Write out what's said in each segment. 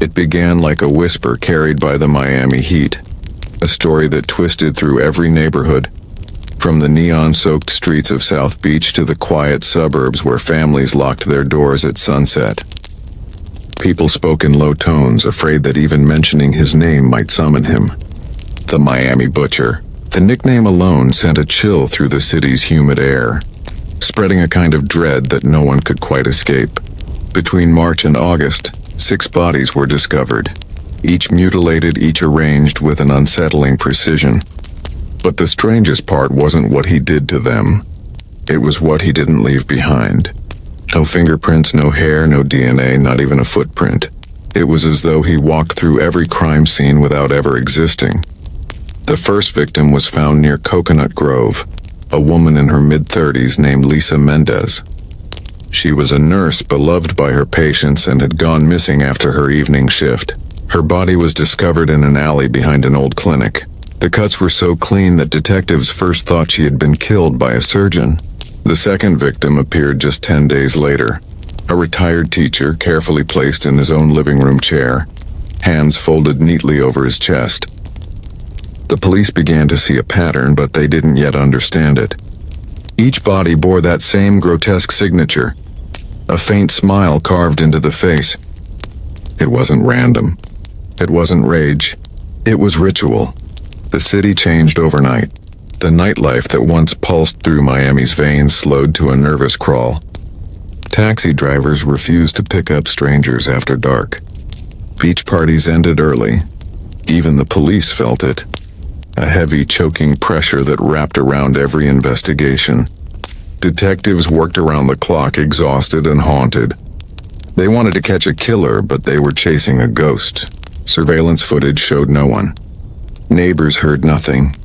It began like a whisper carried by the Miami heat, a story that twisted through every neighborhood, from the neon-soaked streets of South Beach to the quiet suburbs where families locked their doors at sunset. People spoke in low tones, afraid that even mentioning his name might summon him. The Miami Butcher. The nickname alone sent a chill through the city's humid air, spreading a kind of dread that no one could quite escape. Between March and August, 6 bodies were discovered, each mutilated, each arranged with an unsettling precision. But the strangest part wasn't what he did to them. It was what he didn't leave behind. No fingerprints, no hair, no DNA, not even a footprint. It was as though he walked through every crime scene without ever existing. The first victim was found near Coconut Grove, a woman in her mid-30s named Lisa Mendez. She was a nurse beloved by her patients and had gone missing after her evening shift. Her body was discovered in an alley behind an old clinic. The cuts were so clean that detectives first thought she had been killed by a surgeon. The second victim appeared just 10 days later. A retired teacher, carefully placed in his own living room chair, hands folded neatly over his chest. The police began to see a pattern, but they didn't yet understand it. Each body bore that same grotesque signature, a faint smile carved into the face. It wasn't random. It wasn't rage. It was ritual. The city changed overnight. The nightlife that once pulsed through Miami's veins slowed to a nervous crawl. Taxi drivers refused to pick up strangers after dark. Beach parties ended early. Even the police felt it. A heavy, choking pressure that wrapped around every investigation. Detectives worked around the clock, exhausted and haunted. They wanted to catch a killer, but they were chasing a ghost. Surveillance footage showed no one. Neighbors heard nothing.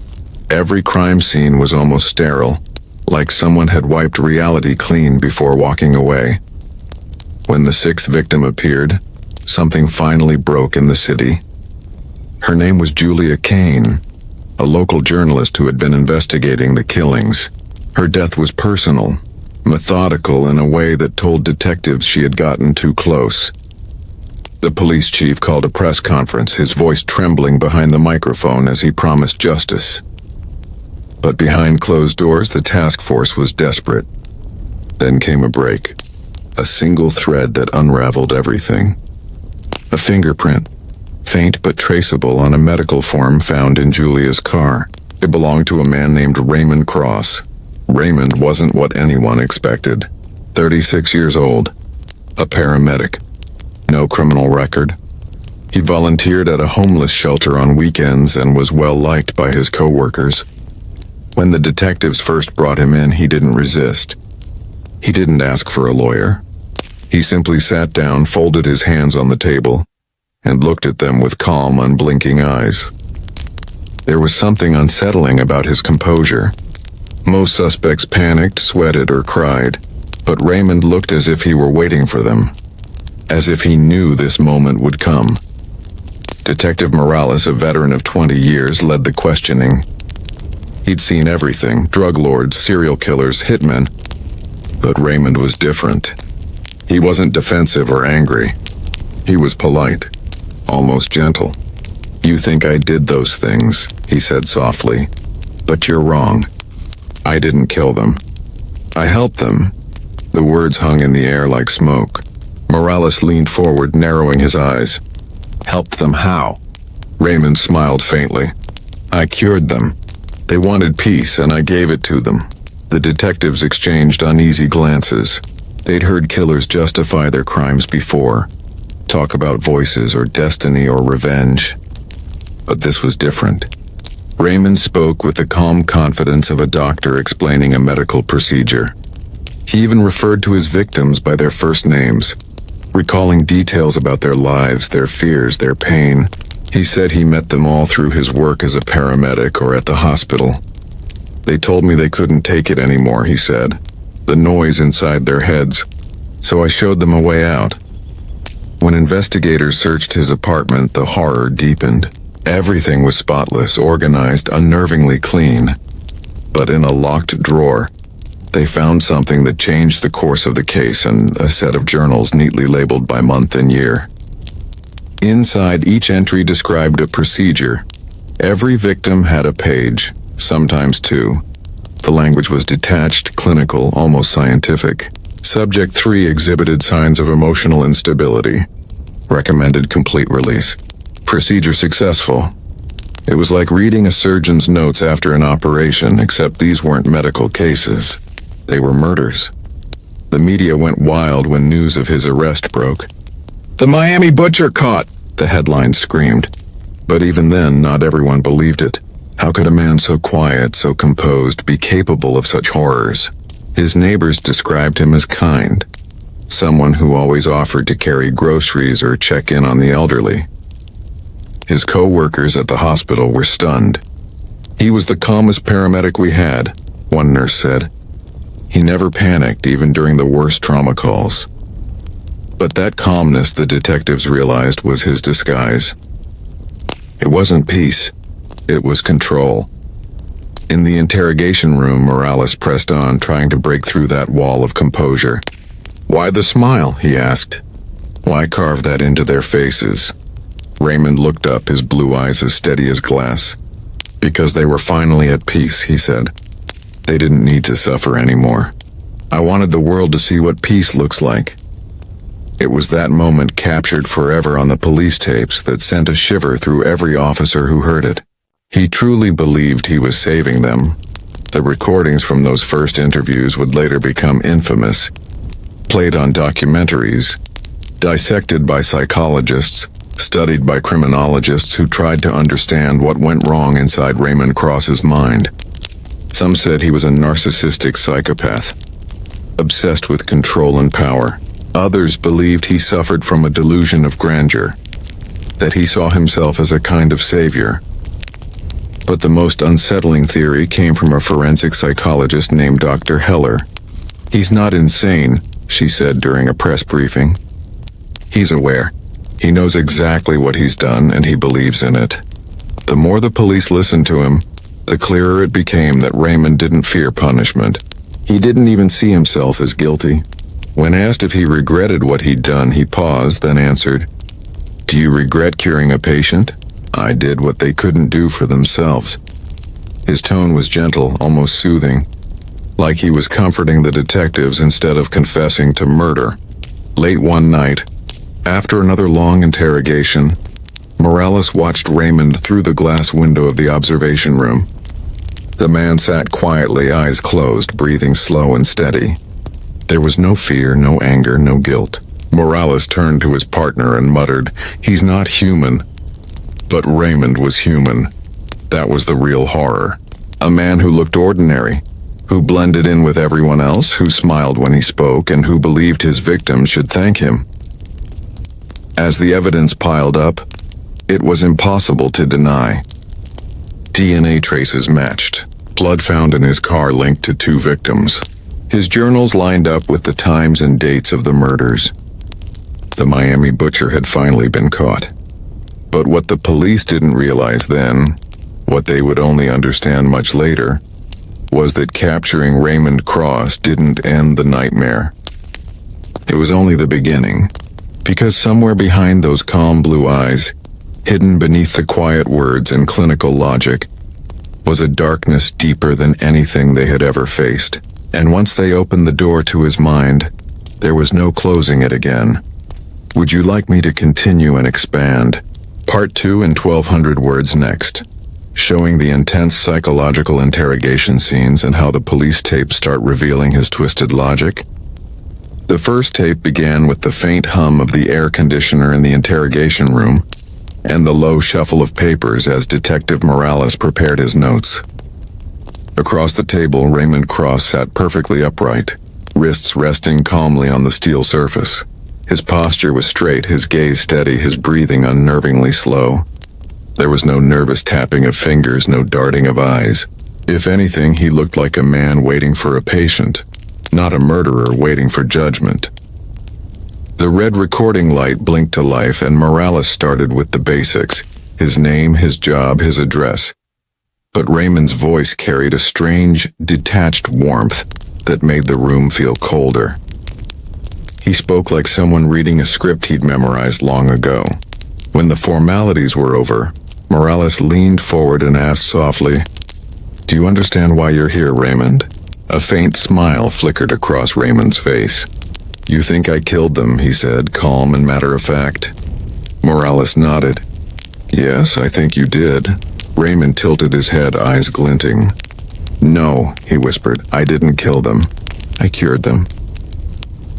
Every crime scene was almost sterile, like someone had wiped reality clean before walking away. When the 6th victim appeared, something finally broke in the city. Her name was Julia Kane, a local journalist who had been investigating the killings. Her death was personal, methodical in a way that told detectives she had gotten too close. The police chief called a press conference, his voice trembling behind the microphone as he promised justice. But behind closed doors, the task force was desperate. Then came a break, a single thread that unraveled everything. A fingerprint, faint but traceable, on a medical form found in Julia's car. It belonged to a man named Raymond Cross. Raymond wasn't what anyone expected. 36 years old, a paramedic, no criminal record. He volunteered at a homeless shelter on weekends and was well liked by his co-workers. When the detectives first brought him in, he didn't resist. He didn't ask for a lawyer. He simply sat down, folded his hands on the table, and looked at them with calm, unblinking eyes. There was something unsettling about his composure. Most suspects panicked, sweated, or cried, but Raymond looked as if he were waiting for them, as if he knew this moment would come. Detective Morales, a veteran of 20 years, led the questioning. He'd seen everything: drug lords, serial killers, hitmen. But Raymond was different. He wasn't defensive or angry. He was polite, almost gentle. "You think I did those things," he said softly, "but you're wrong. I didn't kill them. I helped them." The words hung in the air like smoke. Morales leaned forward, narrowing his eyes. "Helped them how?" Raymond smiled faintly. "I cured them. They wanted peace, and I gave it to them." The detectives exchanged uneasy glances. They'd heard killers justify their crimes before, talk about voices or destiny or revenge. But this was different. Raymond spoke with the calm confidence of a doctor explaining a medical procedure. He even referred to his victims by their first names, recalling details about their lives, their fears, their pain. He said he met them all through his work as a paramedic or at the hospital. "They told me they couldn't take it anymore," he said, "the noise inside their heads. So I showed them a way out." When investigators searched his apartment, the horror deepened. Everything was spotless, organized, unnervingly clean. But in a locked drawer, they found something that changed the course of the case, and a set of journals neatly labeled by month and year. Inside each entry described a procedure. Every victim had a page, sometimes two. The language was detached, clinical, almost scientific. Subject 3 exhibited signs of emotional instability. Recommended complete release. Procedure successful. It was like reading a surgeon's notes after an operation, except these weren't medical cases. They were murders. The media went wild when news of his arrest broke. "The Miami butcher caught!" the headline screamed. But even then, not everyone believed it. How could a man so quiet, so composed, be capable of such horrors? His neighbors described him as kind. Someone who always offered to carry groceries or check in on the elderly. His co-workers at the hospital were stunned. "He was the calmest paramedic we had," one nurse said. "He never panicked, even during the worst trauma calls." But that calmness, the detectives realized, was his disguise. It wasn't peace. It was control. In the interrogation room, Morales pressed on, trying to break through that wall of composure. "Why the smile?" he asked. "Why carve that into their faces?" Raymond looked up, his blue eyes as steady as glass. "Because they were finally at peace," he said. "They didn't need to suffer anymore. I wanted the world to see what peace looks like." It was that moment, captured forever on the police tapes, that sent a shiver through every officer who heard it. He truly believed he was saving them. The recordings from those first interviews would later become infamous, played on documentaries, dissected by psychologists, studied by criminologists who tried to understand what went wrong inside Raymond Cross's mind. Some said he was a narcissistic psychopath, obsessed with control and power. Others believed he suffered from a delusion of grandeur, that he saw himself as a kind of savior. But the most unsettling theory came from a forensic psychologist named Dr. Heller. "He's not insane," she said during a press briefing. "He's aware. He knows exactly what he's done, and he believes in it." The more the police listened to him, the clearer it became that Raymond didn't fear punishment. He didn't even see himself as guilty. When asked if he regretted what he'd done, he paused, then answered, "Do you regret curing a patient? I did what they couldn't do for themselves." His tone was gentle, almost soothing, like he was comforting the detectives instead of confessing to murder. Late one night, after another long interrogation, Morales watched Raymond through the glass window of the observation room. The man sat quietly, eyes closed, breathing slow and steady. There was no fear, no anger, no guilt. Morales turned to his partner and muttered, "He's not human." But Raymond was human. That was the real horror. A man who looked ordinary, who blended in with everyone else, who smiled when he spoke, and who believed his victims should thank him. As the evidence piled up, it was impossible to deny. DNA traces matched. Blood found in his car linked to 2 victims. His journals lined up with the times and dates of the murders. The Miami butcher had finally been caught. But what the police didn't realize then, what they would only understand much later, was that capturing Raymond Cross didn't end the nightmare. It was only the beginning, because somewhere behind those calm blue eyes, hidden beneath the quiet words and clinical logic, was a darkness deeper than anything they had ever faced. And once they opened the door to his mind, there was no closing it again. Would you like me to continue and expand? Part 2 in 1,200 words next, showing the intense psychological interrogation scenes and how the police tapes start revealing his twisted logic. The first tape began with the faint hum of the air conditioner in the interrogation room, and the low shuffle of papers as Detective Morales prepared his notes. Across the table, Raymond Cross sat perfectly upright, wrists resting calmly on the steel surface. His posture was straight, his gaze steady, his breathing unnervingly slow. There was no nervous tapping of fingers, no darting of eyes. If anything, he looked like a man waiting for a patient, not a murderer waiting for judgment. The red recording light blinked to life, and Morales started with the basics: his name, his job, his address. But Raymond's voice carried a strange, detached warmth that made the room feel colder. He spoke like someone reading a script he'd memorized long ago. When the formalities were over, Morales leaned forward and asked softly, "Do you understand why you're here, Raymond?" A faint smile flickered across Raymond's face. "You think I killed them," he said, calm and matter-of-fact. Morales nodded. "Yes, I think you did." Raymond tilted his head, eyes glinting. "No," he whispered, "I didn't kill them. I cured them."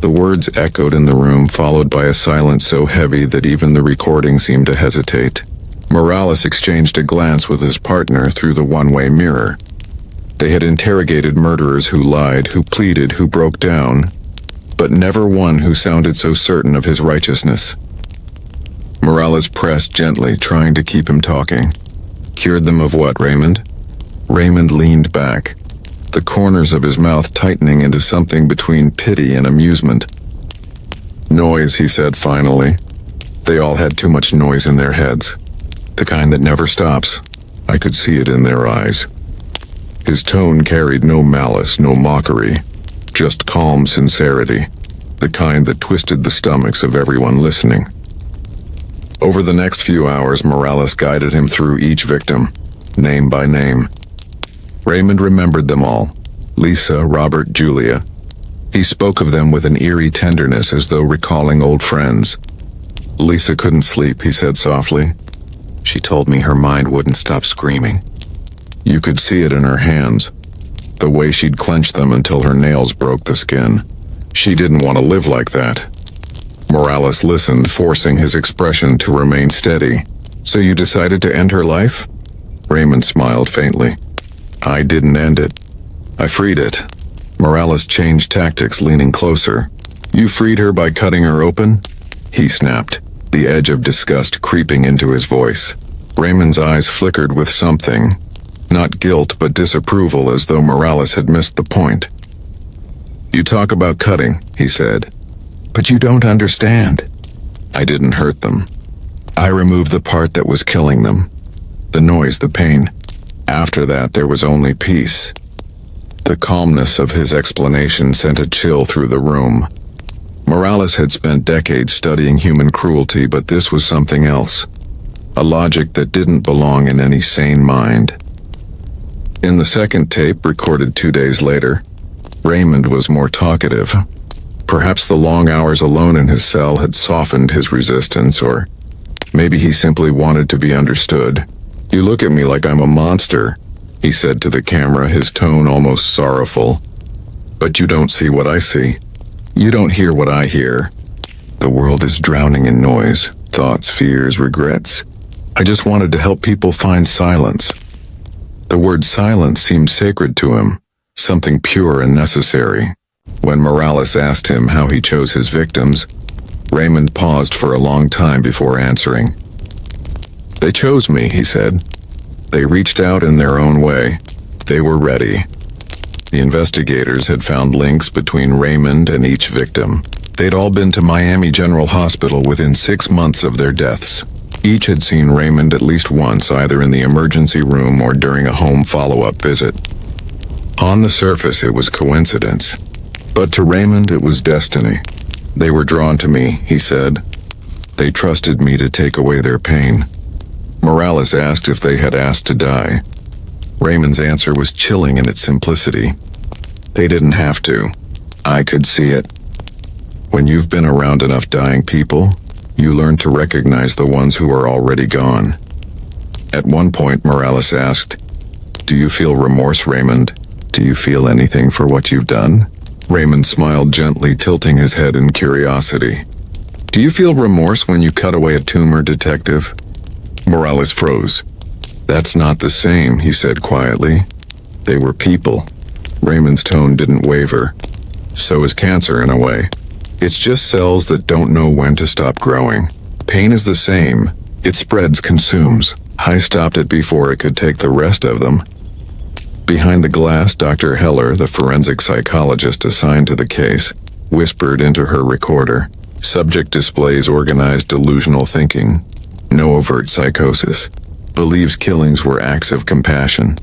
The words echoed in the room, followed by a silence so heavy that even the recording seemed to hesitate. Morales exchanged a glance with his partner through the one-way mirror. They had interrogated murderers who lied, who pleaded, who broke down, but never one who sounded so certain of his righteousness. Morales pressed gently, trying to keep him talking. "Cured them of what, Raymond?" Raymond leaned back, the corners of his mouth tightening into something between pity and amusement. "Noise," he said finally. "They all had too much noise in their heads. The kind that never stops. I could see it in their eyes." His tone carried no malice, no mockery, just calm sincerity, the kind that twisted the stomachs of everyone listening. Over the next few hours, Morales guided him through each victim, name by name. Raymond remembered them all: Lisa, Robert, Julia. He spoke of them with an eerie tenderness, as though recalling old friends. "Lisa couldn't sleep," he said softly. "She told me her mind wouldn't stop screaming. You could see it in her hands, the way she'd clench them until her nails broke the skin. She didn't want to live like that." Morales listened, forcing his expression to remain steady. "So you decided to end her life?" Raymond smiled faintly. "I didn't end it. I freed it." Morales changed tactics, leaning closer. "You freed her by cutting her open?" He snapped, the edge of disgust creeping into his voice. Raymond's eyes flickered with something, not guilt but disapproval, as though Morales had missed the point. "You talk about cutting," he said, "but you don't understand. I didn't hurt them. I removed the part that was killing them. The noise, the pain. After that, there was only peace." The calmness of his explanation sent a chill through the room. Morales had spent decades studying human cruelty, but this was something else. A logic that didn't belong in any sane mind. In the second tape, recorded 2 days later, Raymond was more talkative. Perhaps the long hours alone in his cell had softened his resistance, or maybe he simply wanted to be understood. "You look at me like I'm a monster," he said to the camera, his tone almost sorrowful. "But you don't see what I see. You don't hear what I hear. The world is drowning in noise, thoughts, fears, regrets. I just wanted to help people find silence." The word silence seemed sacred to him, something pure and necessary. When Morales asked him how he chose his victims, Raymond paused for a long time before answering. "They chose me," he said. "They reached out in their own way. They were ready." The investigators had found links between Raymond and each victim. They'd all been to Miami General Hospital within 6 months of their deaths. Each had seen Raymond at least once, either in the emergency room or during a home follow-up visit. On the surface, it was coincidence, but to Raymond, it was destiny. "They were drawn to me," he said. "They trusted me to take away their pain." Morales asked if they had asked to die. Raymond's answer was chilling in its simplicity. "They didn't have to. I could see it." When you've been around enough dying people, you learn to recognize the ones who are already gone. At one point, Morales asked, "Do you feel remorse, Raymond? Do you feel anything for what you've done?" Raymond smiled gently, tilting his head in curiosity. "Do you feel remorse when you cut away a tumor, detective?" Morales froze. "That's not the same," he said quietly. "They were people." Raymond's tone didn't waver. "So is cancer in a way. It's just cells that don't know when to stop growing. Pain is the same. It spreads, consumes. I stopped it before it could take the rest of them." Behind the glass, Dr. Heller, the forensic psychologist assigned to the case, whispered into her recorder. "Subject displays organized delusional thinking. No overt psychosis. Believes killings were acts of compassion."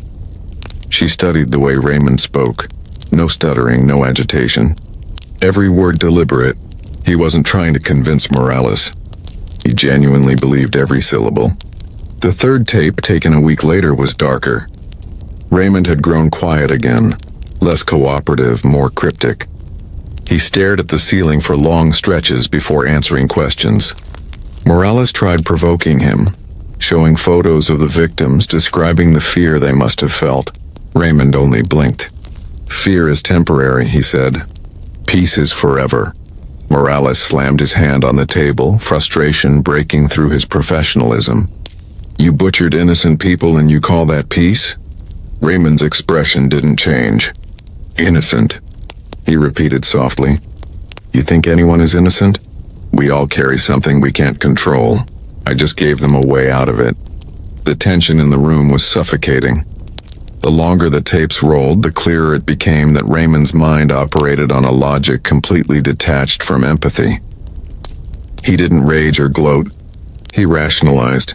She studied the way Raymond spoke. No stuttering, no agitation. Every word deliberate. He wasn't trying to convince Morales. He genuinely believed every syllable. The third tape, taken a week later, was darker. Raymond had grown quiet again, less cooperative, more cryptic. He stared at the ceiling for long stretches before answering questions. Morales tried provoking him, showing photos of the victims, describing the fear they must have felt. Raymond only blinked. "Fear is temporary," he said. "Peace is forever." Morales slammed his hand on the table, frustration breaking through his professionalism. "You butchered innocent people and you call that peace?" Raymond's expression didn't change. "Innocent," he repeated softly. "You think anyone is innocent? We all carry something we can't control. I just gave them a way out of it." The tension in the room was suffocating. The longer the tapes rolled, the clearer it became that Raymond's mind operated on a logic completely detached from empathy. He didn't rage or gloat. He rationalized.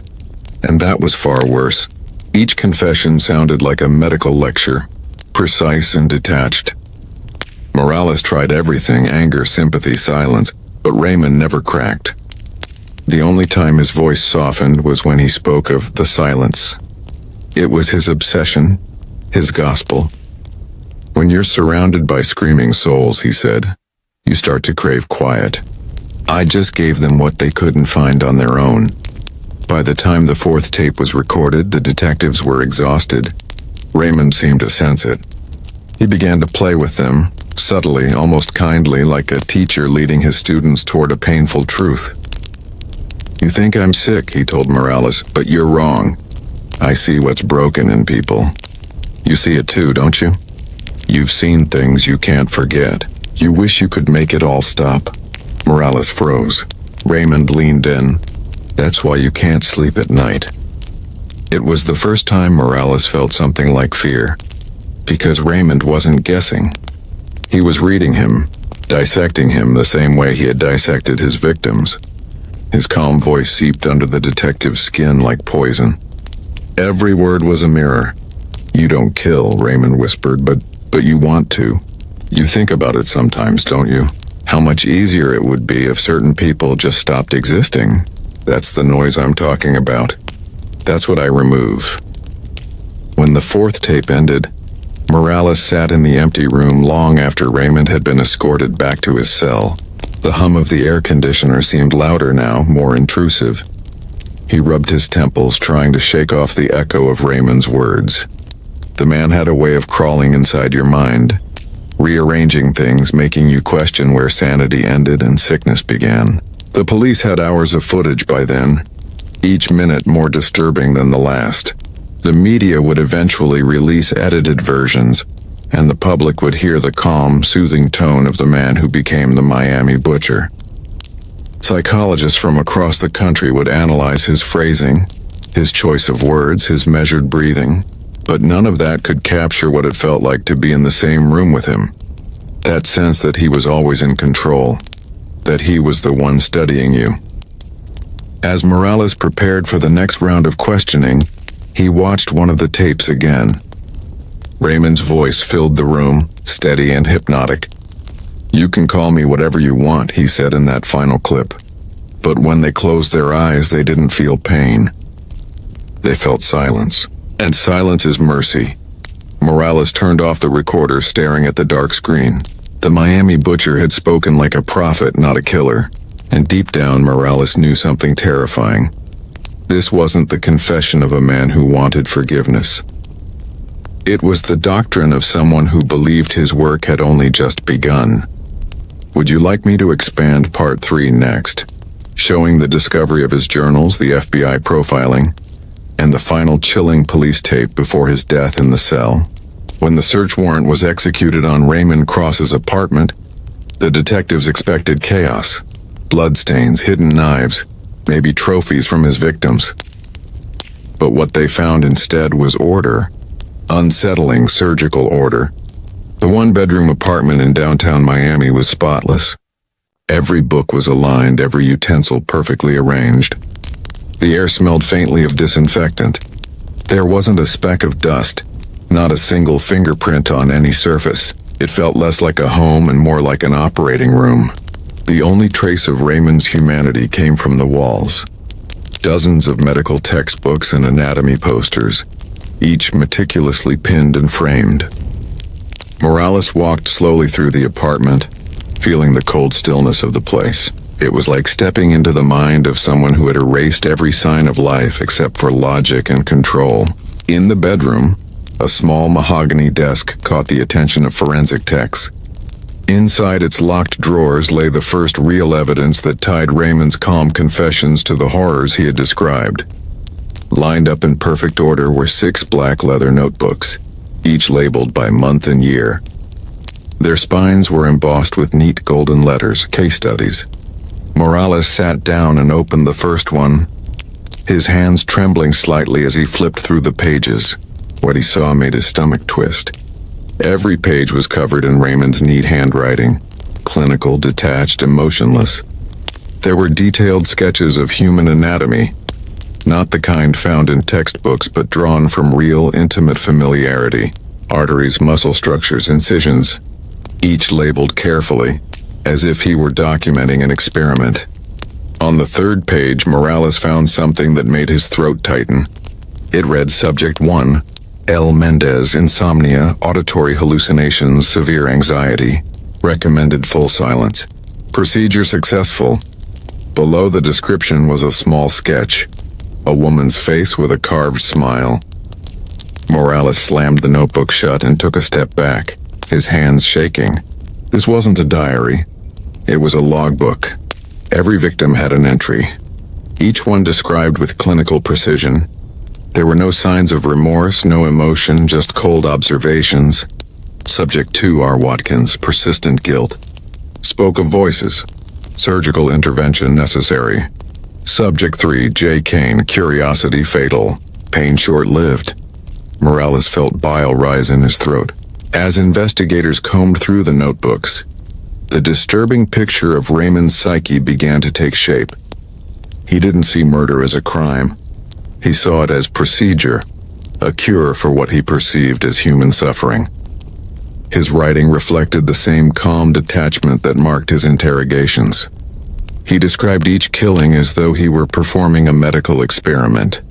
And that was far worse. Each confession sounded like a medical lecture, precise and detached. Morales tried everything: anger, sympathy, silence, but Raymond never cracked. The only time his voice softened was when he spoke of the silence. It was his obsession, his gospel. "When you're surrounded by screaming souls," he said, "you start to crave quiet. I just gave them what they couldn't find on their own." By the time the fourth tape was recorded, the detectives were exhausted. Raymond seemed to sense it. He began to play with them, subtly, almost kindly, like a teacher leading his students toward a painful truth. "You think I'm sick," he told Morales, "but you're wrong. I see what's broken in people. You see it too, don't you? You've seen things you can't forget. You wish you could make it all stop." Morales froze. Raymond leaned in. "That's why you can't sleep at night." It was the first time Morales felt something like fear, because Raymond wasn't guessing. He was reading him, dissecting him the same way he had dissected his victims. His calm voice seeped under the detective's skin like poison. Every word was a mirror. "You don't kill," Raymond whispered, but you want to. You think about it sometimes, don't you? How much easier it would be if certain people just stopped existing. That's the noise I'm talking about. That's what I remove. When the fourth tape ended, Morales sat in the empty room long after Raymond had been escorted back to his cell. The hum of the air conditioner seemed louder now, more intrusive. He rubbed his temples, trying to shake off the echo of Raymond's words. The man had a way of crawling inside your mind, rearranging things, making you question where sanity ended and sickness began. The police had hours of footage by then, each minute more disturbing than the last. The media would eventually release edited versions, and the public would hear the calm, soothing tone of the man who became the Miami butcher. Psychologists from across the country would analyze his phrasing, his choice of words, his measured breathing, but none of that could capture what it felt like to be in the same room with him. That sense that he was always in control, that he was the one studying you. As Morales prepared for the next round of questioning, he watched one of the tapes again. Raymond's voice filled the room, steady and hypnotic. "You can call me whatever you want," he said in that final clip. But when they closed their eyes, they didn't feel pain. They felt silence. And silence is mercy. Morales turned off the recorder, staring at the dark screen. The Miami butcher had spoken like a prophet, not a killer. And deep down, Morales knew something terrifying. This wasn't the confession of a man who wanted forgiveness. It was the doctrine of someone who believed his work had only just begun. Would you like me to expand part 3 next, showing the discovery of his journals, the FBI profiling, and the final chilling police tape before his death in the cell? When the search warrant was executed on Raymond Cross's apartment, the detectives expected chaos. Bloodstains, hidden knives, maybe trophies from his victims. But what they found instead was order. Unsettling surgical order. The one-bedroom apartment in downtown Miami was spotless. Every book was aligned, every utensil perfectly arranged. The air smelled faintly of disinfectant. There wasn't a speck of dust, not a single fingerprint on any surface. It felt less like a home and more like an operating room. The only trace of Raymond's humanity came from the walls. Dozens of medical textbooks and anatomy posters, each meticulously pinned and framed. Morales walked slowly through the apartment, feeling the cold stillness of the place. It was like stepping into the mind of someone who had erased every sign of life except for logic and control. In the bedroom, a small mahogany desk caught the attention of forensic techs. Inside its locked drawers lay the first real evidence that tied Raymond's calm confessions to the horrors he had described. Lined up in perfect order were 6 black leather notebooks, each labeled by month and year. Their spines were embossed with neat golden letters, case studies. Morales sat down and opened the first one, his hands trembling slightly as he flipped through the pages. What he saw made his stomach twist. Every page was covered in Raymond's neat handwriting, clinical, detached, emotionless. There were detailed sketches of human anatomy, not the kind found in textbooks but drawn from real, intimate familiarity. Arteries, muscle structures, incisions, each labeled carefully, as if he were documenting an experiment. On the 3rd page, Morales found something that made his throat tighten. It read Subject 1, L. Mendez, insomnia, auditory hallucinations, severe anxiety. Recommended full silence. Procedure successful. Below the description was a small sketch. A woman's face with a carved smile. Morales slammed the notebook shut and took a step back, his hands shaking. This wasn't a diary. It was a logbook. Every victim had an entry, each one described with clinical precision. There were no signs of remorse, no emotion, just cold observations. Subject 2, R. Watkins, persistent guilt. Spoke of voices. Surgical intervention necessary. Subject 3, J. Kane, curiosity fatal. Pain short-lived. Morales felt bile rise in his throat. As investigators combed through the notebooks, the disturbing picture of Raymond's psyche began to take shape. He didn't see murder as a crime. He saw it as procedure, a cure for what he perceived as human suffering. His writing reflected the same calm detachment that marked his interrogations. He described each killing as though he were performing a medical experiment,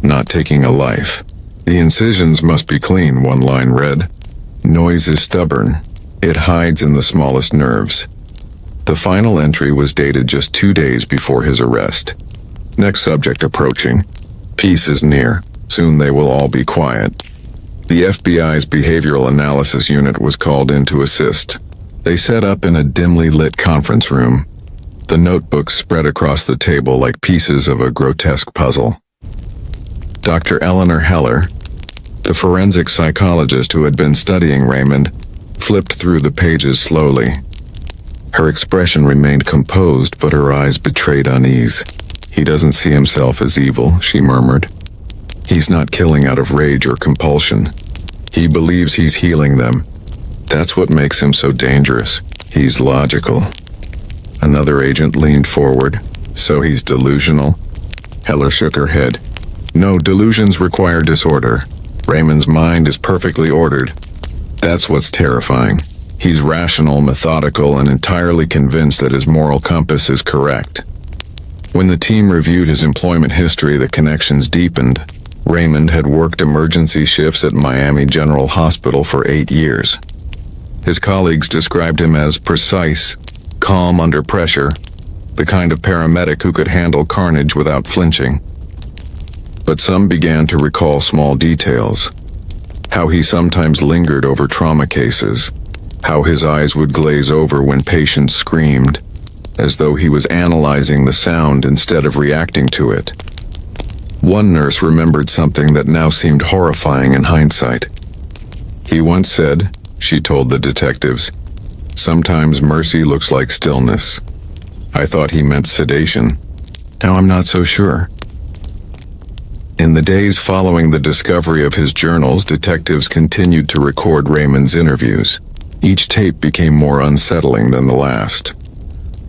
not taking a life. The incisions must be clean, one line read. Noise is stubborn. It hides in the smallest nerves. The final entry was dated just 2 days before his arrest. Next subject approaching. Peace is near. Soon they will all be quiet. The FBI's behavioral analysis unit was called in to assist. They set up in a dimly lit conference room. The notebooks spread across the table like pieces of a grotesque puzzle. Dr. Eleanor Heller, the forensic psychologist who had been studying Raymond, flipped through the pages slowly. Her expression remained composed, but her eyes betrayed unease. He doesn't see himself as evil, she murmured. He's not killing out of rage or compulsion. He believes he's healing them. That's what makes him so dangerous. He's logical. Another agent leaned forward. So he's delusional? Heller shook her head. No, delusions require disorder. Raymond's mind is perfectly ordered. That's what's terrifying. He's rational, methodical, and entirely convinced that his moral compass is correct. When the team reviewed his employment history, the connections deepened. Raymond had worked emergency shifts at Miami General Hospital for 8 years. His colleagues described him as precise, calm under pressure, the kind of paramedic who could handle carnage without flinching. But some began to recall small details. How he sometimes lingered over trauma cases. How his eyes would glaze over when patients screamed, as though he was analyzing the sound instead of reacting to it. One nurse remembered something that now seemed horrifying in hindsight. He once said, she told the detectives, sometimes mercy looks like stillness. I thought he meant sedation. Now I'm not so sure. In the days following the discovery of his journals, detectives continued to record Raymond's interviews. Each tape became more unsettling than the last.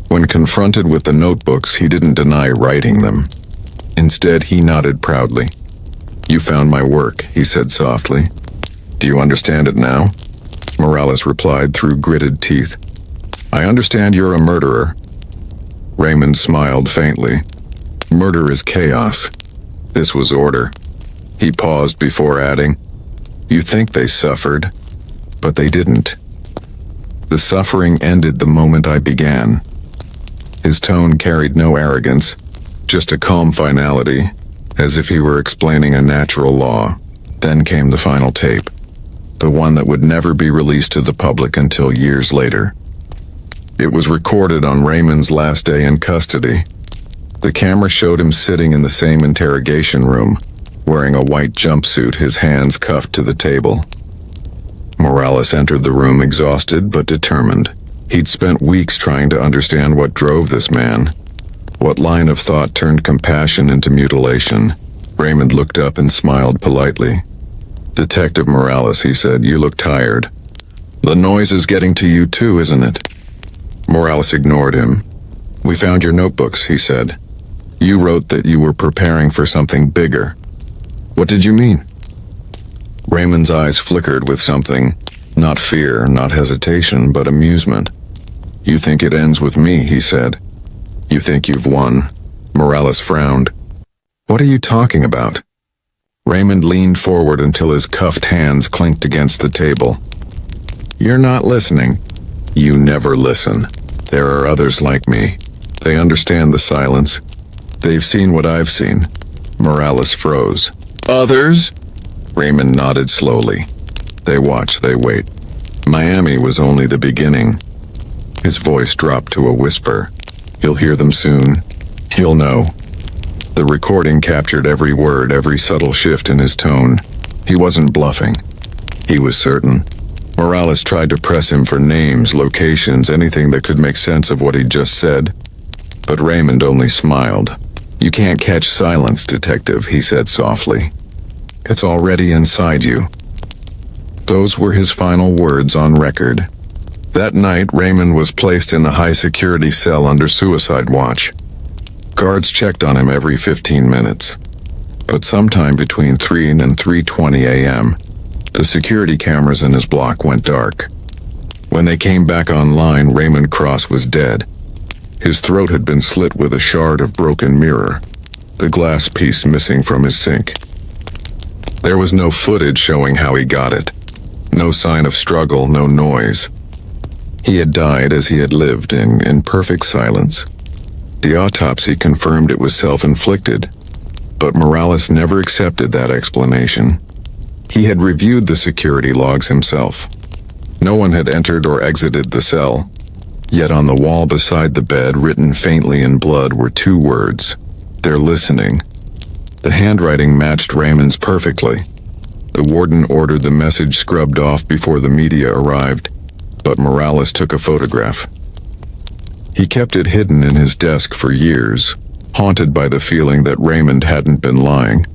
When confronted with the notebooks, he didn't deny writing them. Instead, he nodded proudly. You found my work, he said softly. Do you understand it now? Morales replied through gritted teeth. I understand you're a murderer, Raymond smiled faintly. Murder is chaos. This was order. He paused before adding, "You think they suffered, but they didn't. The suffering ended the moment I began." His tone carried no arrogance, just a calm finality, as if he were explaining a natural law. Then came the final tape, the one that would never be released to the public until years later. It was recorded on Raymond's last day in custody. The camera showed him sitting in the same interrogation room, wearing a white jumpsuit, his hands cuffed to the table. Morales entered the room exhausted but determined. He'd spent weeks trying to understand what drove this man. What line of thought turned compassion into mutilation? Raymond looked up and smiled politely. "Detective Morales," he said, "you look tired. The noise is getting to you too, isn't it?" Morales ignored him. "We found your notebooks," he said. "You wrote that you were preparing for something bigger. What did you mean?" Raymond's eyes flickered with something, not fear, not hesitation, but amusement. "You think it ends with me," he said. "You think you've won." Morales frowned. "What are you talking about?" Raymond leaned forward until his cuffed hands clinked against the table. "You're not listening. You never listen. There are others like me. They understand the silence. They've seen what I've seen." Morales froze. "Others?" Raymond nodded slowly. "They watch, they wait. Miami was only the beginning." His voice dropped to a whisper. "You'll hear them soon. You'll know." The recording captured every word, every subtle shift in his tone. He wasn't bluffing. He was certain. Morales tried to press him for names, locations, anything that could make sense of what he'd just said. But Raymond only smiled. "You can't catch silence, detective," he said softly. "It's already inside you." Those were his final words on record. That night, Raymond was placed in a high-security cell under suicide watch. Guards checked on him every 15 minutes. But sometime between 3 and 3:20 a.m., the security cameras in his block went dark. When they came back online, Raymond Cross was dead. His throat had been slit with a shard of broken mirror, the glass piece missing from his sink. There was no footage showing how he got it. No sign of struggle, no noise. He had died as he had lived, in perfect silence. The autopsy confirmed it was self-inflicted, but Morales never accepted that explanation. He had reviewed the security logs himself. No one had entered or exited the cell. Yet on the wall beside the bed, written faintly in blood, were 2 words. "They're listening." The handwriting matched Raymond's perfectly. The warden ordered the message scrubbed off before the media arrived, but Morales took a photograph. He kept it hidden in his desk for years, haunted by the feeling that Raymond hadn't been lying.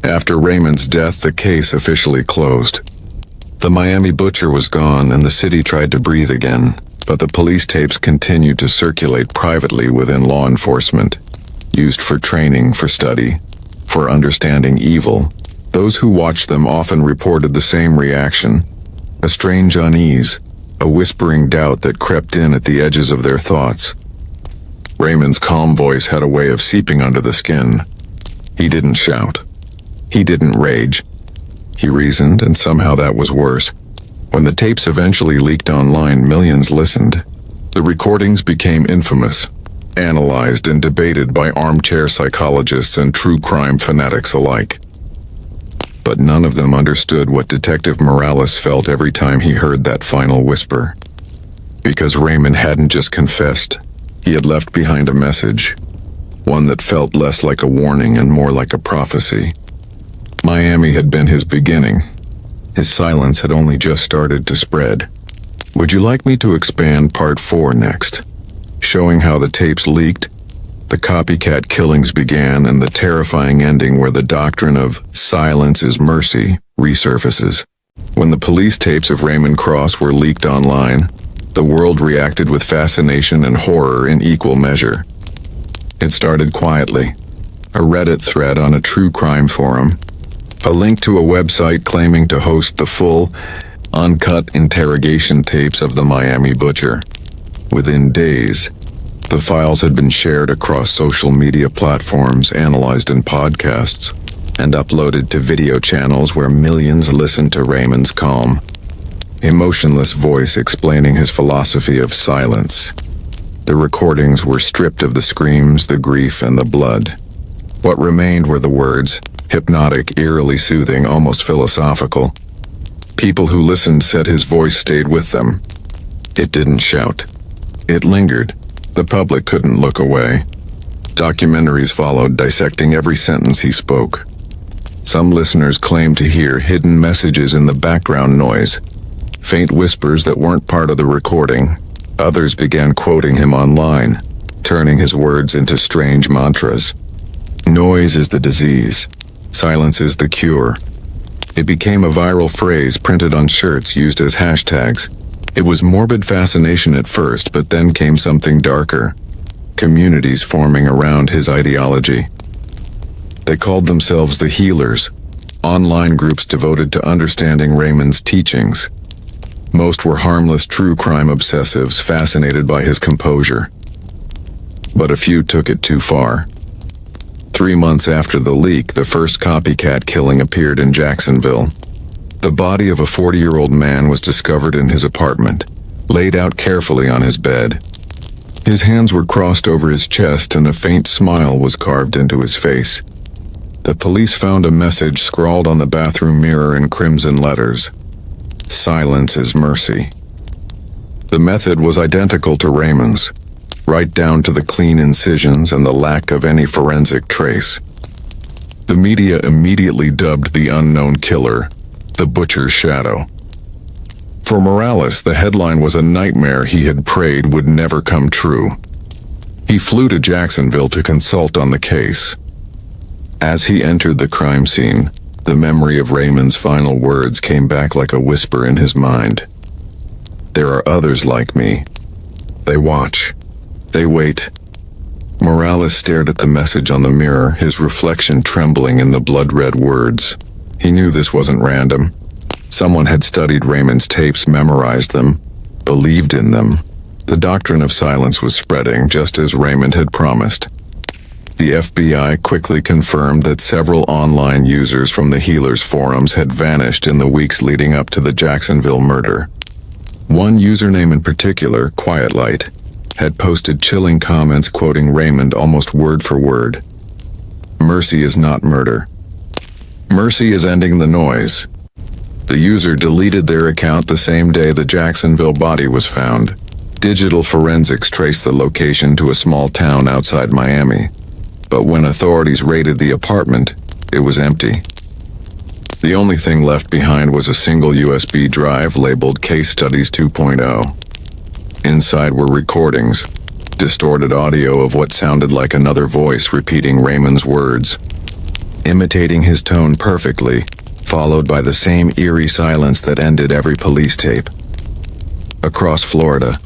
After Raymond's death, the case officially closed. The Miami butcher was gone and the city tried to breathe again, but the police tapes continued to circulate privately within law enforcement, used for training, for study, for understanding evil. Those who watched them often reported the same reaction, a strange unease, a whispering doubt that crept in at the edges of their thoughts. Raymond's calm voice had a way of seeping under the skin. He didn't shout. He didn't rage. He reasoned, and somehow that was worse. When the tapes eventually leaked online, millions listened. The recordings became infamous, analyzed and debated by armchair psychologists and true crime fanatics alike. But none of them understood what Detective Morales felt every time he heard that final whisper. Because Raymond hadn't just confessed, he had left behind a message, one that felt less like a warning and more like a prophecy. Miami had been his beginning. His silence had only just started to spread. Would you like me to expand part 4 next, showing how the tapes leaked, the copycat killings began, and the terrifying ending where the doctrine of silence is mercy resurfaces? When the police tapes of Raymond Cross were leaked online, the world reacted with fascination and horror in equal measure. It started quietly, a Reddit thread on a true crime forum, a link to a website claiming to host the full, uncut interrogation tapes of the Miami butcher. Within days, The files had been shared across social media platforms, analyzed in podcasts, and uploaded to video channels where millions listened to Raymond's calm, emotionless voice explaining his philosophy of silence. The recordings were stripped of the screams, the grief, and the blood. What remained were the words, hypnotic, eerily soothing, almost philosophical. People who listened said his voice stayed with them. It didn't shout. It lingered. The public couldn't look away. Documentaries followed, dissecting every sentence he spoke. Some listeners claimed to hear hidden messages in the background noise, faint whispers that weren't part of the recording. Others began quoting him online, turning his words into strange mantras. Noise is the disease. Silence is the cure. It became a viral phrase printed on shirts used as hashtags. It was morbid fascination at first, but then came something darker. Communities forming around his ideology. They called themselves the Healers, online groups devoted to understanding Raymond's teachings. Most were harmless true crime obsessives fascinated by his composure. But a few took it too far. 3 months after the leak, the first copycat killing appeared in Jacksonville. The body of a 40-year-old man was discovered in his apartment, laid out carefully on his bed. His hands were crossed over his chest and a faint smile was carved into his face. The police found a message scrawled on the bathroom mirror in crimson letters. Silence is mercy. The method was identical to Raymond's, right down to the clean incisions and the lack of any forensic trace. The media immediately dubbed the unknown killer the Butcher's Shadow. For Morales, the headline was a nightmare he had prayed would never come true. He flew to Jacksonville to consult on the case. As he entered the crime scene, the memory of Raymond's final words came back like a whisper in his mind. There are others like me. They watch. They wait. Morales stared at the message on the mirror, his reflection trembling in the blood-red words. He knew this wasn't random. Someone had studied Raymond's tapes, memorized them, believed in them. The doctrine of silence was spreading, just as Raymond had promised. The FBI quickly confirmed that several online users from the Healers forums had vanished in the weeks leading up to the Jacksonville murder. One username in particular, Quiet Light, had posted chilling comments quoting Raymond almost word for word. Mercy is not murder. Mercy is ending the noise. The user deleted their account the same day the Jacksonville body was found. Digital forensics traced the location to a small town outside Miami. But when authorities raided the apartment, it was empty. The only thing left behind was a single USB drive labeled Case Studies 2.0. Inside were recordings, distorted audio of what sounded like another voice repeating Raymond's words, imitating his tone perfectly, followed by the same eerie silence that ended every police tape. Across Florida,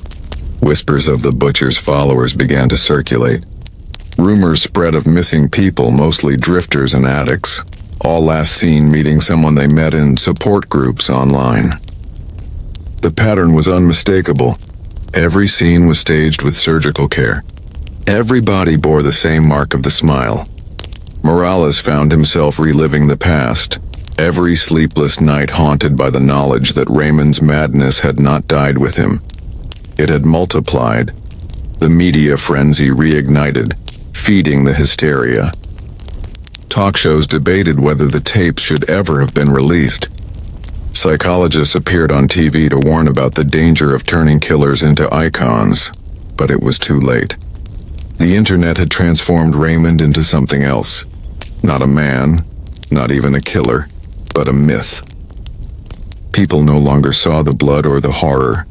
whispers of the Butcher's followers began to circulate. Rumors spread of missing people, mostly drifters and addicts, all last seen meeting someone they met in support groups online. The pattern was unmistakable. Every scene was staged with surgical care. Every body bore the same mark of the smile. Morales found himself reliving the past, every sleepless night haunted by the knowledge that Raymond's madness had not died with him. It had multiplied. The media frenzy reignited, feeding the hysteria. Talk shows debated whether the tapes should ever have been released. Psychologists appeared on TV to warn about the danger of turning killers into icons, but it was too late. The internet had transformed Raymond into something else. Not a man, not even a killer, but a myth. People no longer saw the blood or the horror.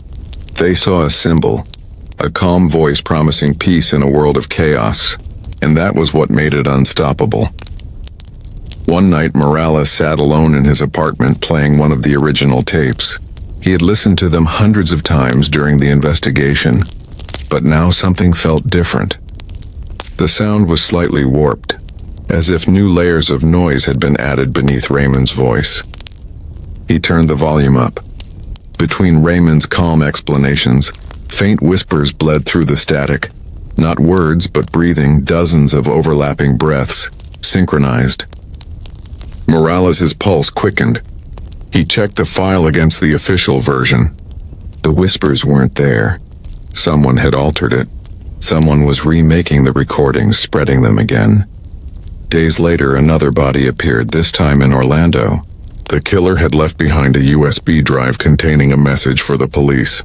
They saw a symbol, a calm voice promising peace in a world of chaos, and that was what made it unstoppable. One night, Morales sat alone in his apartment playing one of the original tapes. He had listened to them hundreds of times during the investigation, but now something felt different. The sound was slightly warped, as if new layers of noise had been added beneath Raymond's voice. He turned the volume up. Between Raymond's calm explanations, faint whispers bled through the static. Not words, but breathing, dozens of overlapping breaths, synchronized. Morales' pulse quickened. He checked the file against the official version. The whispers weren't there. Someone had altered it. Someone was remaking the recordings, spreading them again. Days later, another body appeared, this time in Orlando. The killer had left behind a USB drive containing a message for the police.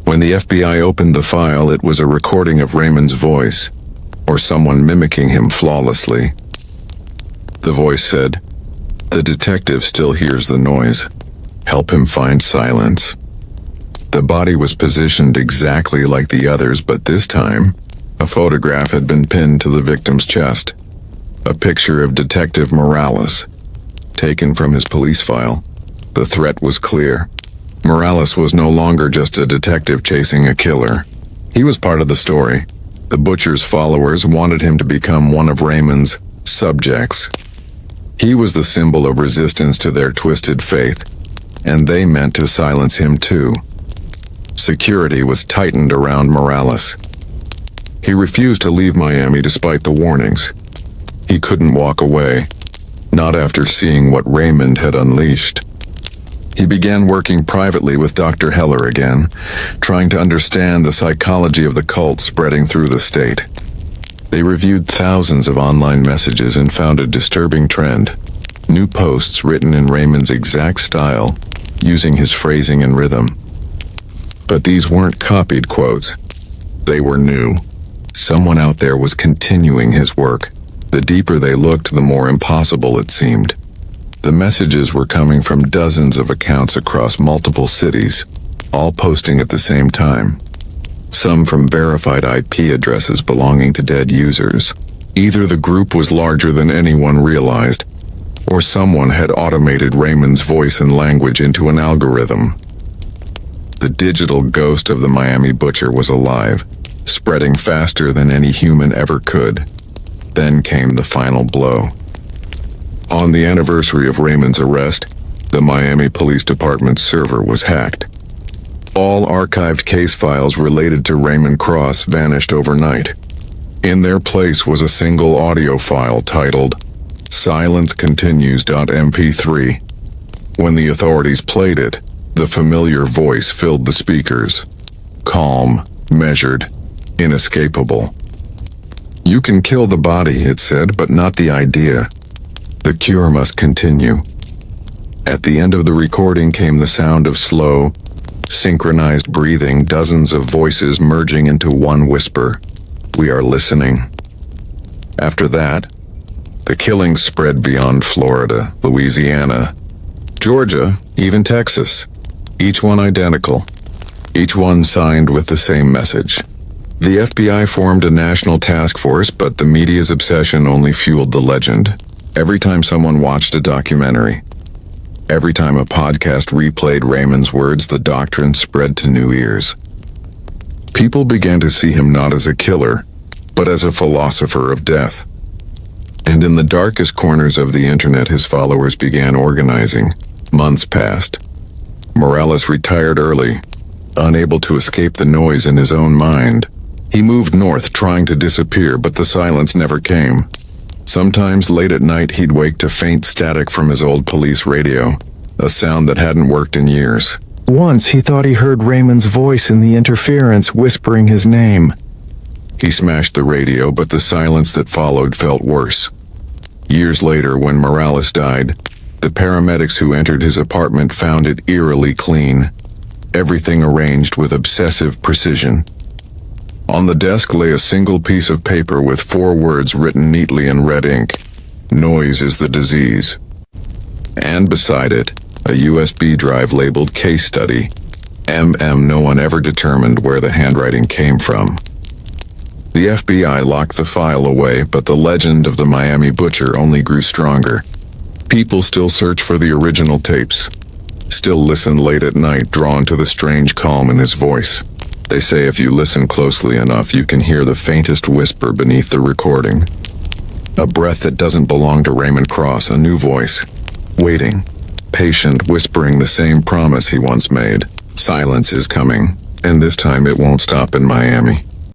When the FBI opened the file, it was a recording of Raymond's voice, or someone mimicking him flawlessly. The voice said, "The detective still hears the noise. Help him find silence." The body was positioned exactly like the others, but this time, a photograph had been pinned to the victim's chest. A picture of Detective Morales, taken from his police file. The threat was clear. Morales was no longer just a detective chasing a killer. He was part of the story. The butcher's followers wanted him to become one of Raymond's subjects. He was the symbol of resistance to their twisted faith, and they meant to silence him too. Security was tightened around Morales. He refused to leave Miami despite the warnings. He couldn't walk away, not after seeing what Raymond had unleashed. He began working privately with Dr. Heller again, trying to understand the psychology of the cult spreading through the state. They reviewed thousands of online messages and found a disturbing trend. New posts written in Raymond's exact style, using his phrasing and rhythm. But these weren't copied quotes. They were new. Someone out there was continuing his work. The deeper they looked, the more impossible it seemed. The messages were coming from dozens of accounts across multiple cities, all posting at the same time. Some from verified IP addresses belonging to dead users. Either the group was larger than anyone realized, or someone had automated Raymond's voice and language into an algorithm. The digital ghost of the Miami butcher was alive, spreading faster than any human ever could. Then came the final blow. On the anniversary of Raymond's arrest, the Miami Police Department's server was hacked. All archived case files related to Raymond Cross vanished overnight. In their place was a single audio file titled Silence Continues.mp3. When the authorities played it, the familiar voice filled the speakers. Calm, measured, inescapable. "You can kill the body," it said, "but not the idea. The cure must continue." At the end of the recording came the sound of slow, synchronized breathing, dozens of voices merging into one whisper. "We are listening." After that, the killings spread beyond Florida, Louisiana, Georgia, even Texas. Each one identical. Each one signed with the same message. The FBI formed a national task force, but the media's obsession only fueled the legend. Every time someone watched a documentary, every time a podcast replayed Raymond's words, the doctrine spread to new ears. People began to see him not as a killer, but as a philosopher of death. And in the darkest corners of the internet, his followers began organizing. Months passed. Morales retired early, unable to escape the noise in his own mind. He moved north, trying to disappear, but the silence never came. Sometimes late at night, he'd wake to faint static from his old police radio, a sound that hadn't worked in years. Once he thought he heard Raymond's voice in the interference whispering his name. He smashed the radio, but the silence that followed felt worse. Years later, when Morales died, the paramedics who entered his apartment found it eerily clean, everything arranged with obsessive precision. On the desk lay a single piece of paper with 4 words written neatly in red ink. "Noise is the disease." And beside it, a USB drive labeled Case Study. No one ever determined where the handwriting came from. The FBI locked the file away, but the legend of the Miami butcher only grew stronger. People still search for the original tapes, still listen late at night, drawn to the strange calm in his voice. They say if you listen closely enough, you can hear the faintest whisper beneath the recording. A breath that doesn't belong to Raymond Cross, a new voice, waiting, patient, whispering the same promise he once made. Silence is coming, and this time it won't stop in Miami.